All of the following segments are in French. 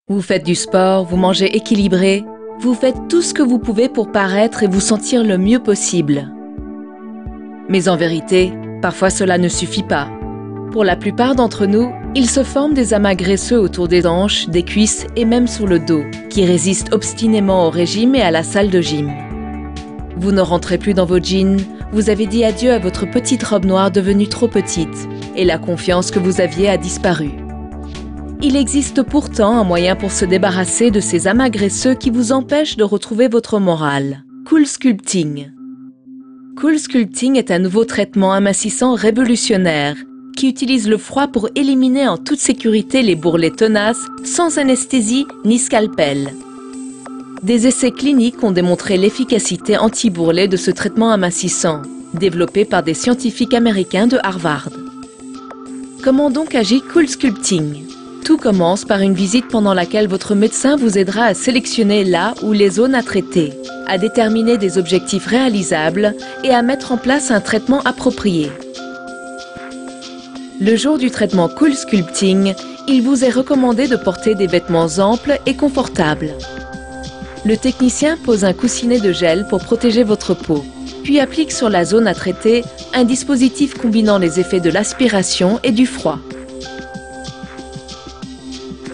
Vous faites du sport, vous mangez équilibré, vous faites tout ce que vous pouvez pour paraître et vous sentir le mieux possible. Mais en vérité, parfois cela ne suffit pas. Pour la plupart d'entre nous, il se forme des amas graisseux autour des hanches, des cuisses et même sur le dos, qui résistent obstinément au régime et à la salle de gym. Vous ne rentrez plus dans vos jeans, vous avez dit adieu à votre petite robe noire devenue trop petite, et la confiance que vous aviez a disparu. Il existe pourtant un moyen pour se débarrasser de ces amas graisseux qui vous empêchent de retrouver votre morale. Cool Sculpting. Cool Sculpting est un nouveau traitement amincissant révolutionnaire qui utilise le froid pour éliminer en toute sécurité les bourrelets tenaces sans anesthésie ni scalpel. Des essais cliniques ont démontré l'efficacité anti-bourrelet de ce traitement amincissant, développé par des scientifiques américains de Harvard. Comment donc agit Cool Sculpting ? Tout commence par une visite pendant laquelle votre médecin vous aidera à sélectionner là ou les zones à traiter, à déterminer des objectifs réalisables et à mettre en place un traitement approprié. Le jour du traitement Cool Sculpting, il vous est recommandé de porter des vêtements amples et confortables. Le technicien pose un coussinet de gel pour protéger votre peau, puis applique sur la zone à traiter un dispositif combinant les effets de l'aspiration et du froid.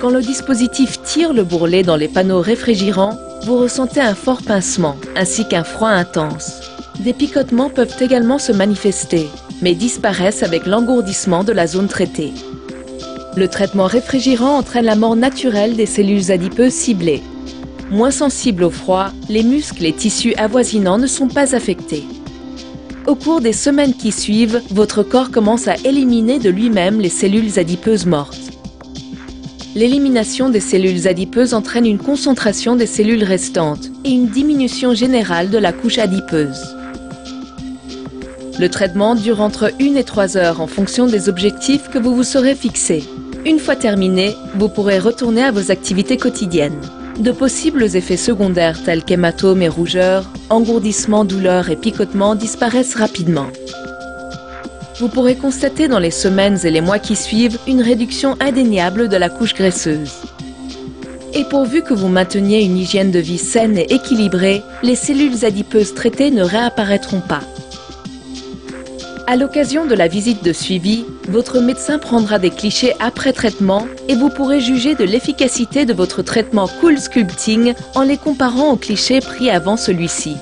Quand le dispositif tire le bourrelet dans les panneaux réfrigérants, vous ressentez un fort pincement ainsi qu'un froid intense. Des picotements peuvent également se manifester, mais disparaissent avec l'engourdissement de la zone traitée. Le traitement réfrigérant entraîne la mort naturelle des cellules adipeuses ciblées. Moins sensibles au froid, les muscles et tissus avoisinants ne sont pas affectés. Au cours des semaines qui suivent, votre corps commence à éliminer de lui-même les cellules adipeuses mortes. L'élimination des cellules adipeuses entraîne une concentration des cellules restantes et une diminution générale de la couche adipeuse. Le traitement dure entre 1 et 3 heures en fonction des objectifs que vous vous serez fixés. Une fois terminé, vous pourrez retourner à vos activités quotidiennes. De possibles effets secondaires tels qu'hématomes et rougeurs, engourdissements, douleurs et picotements disparaissent rapidement. Vous pourrez constater dans les semaines et les mois qui suivent une réduction indéniable de la couche graisseuse. Et pourvu que vous mainteniez une hygiène de vie saine et équilibrée, les cellules adipeuses traitées ne réapparaîtront pas. À l'occasion de la visite de suivi, votre médecin prendra des clichés après traitement et vous pourrez juger de l'efficacité de votre traitement Cool Sculpting en les comparant aux clichés pris avant celui-ci.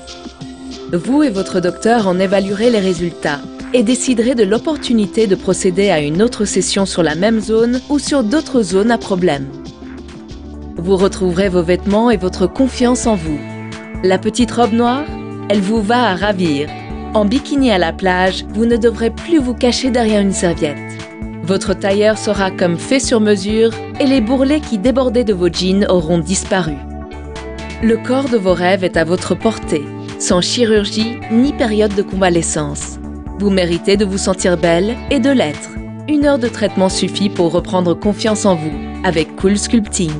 Vous et votre docteur en évaluerez les résultats et déciderez de l'opportunité de procéder à une autre session sur la même zone ou sur d'autres zones à problème. Vous retrouverez vos vêtements et votre confiance en vous. La petite robe noire, elle vous va à ravir. En bikini à la plage, vous ne devrez plus vous cacher derrière une serviette. Votre tailleur sera comme fait sur mesure et les bourrelets qui débordaient de vos jeans auront disparu. Le corps de vos rêves est à votre portée, sans chirurgie ni période de convalescence. Vous méritez de vous sentir belle et de l'être. 1 heure de traitement suffit pour reprendre confiance en vous avec Cool Sculpting.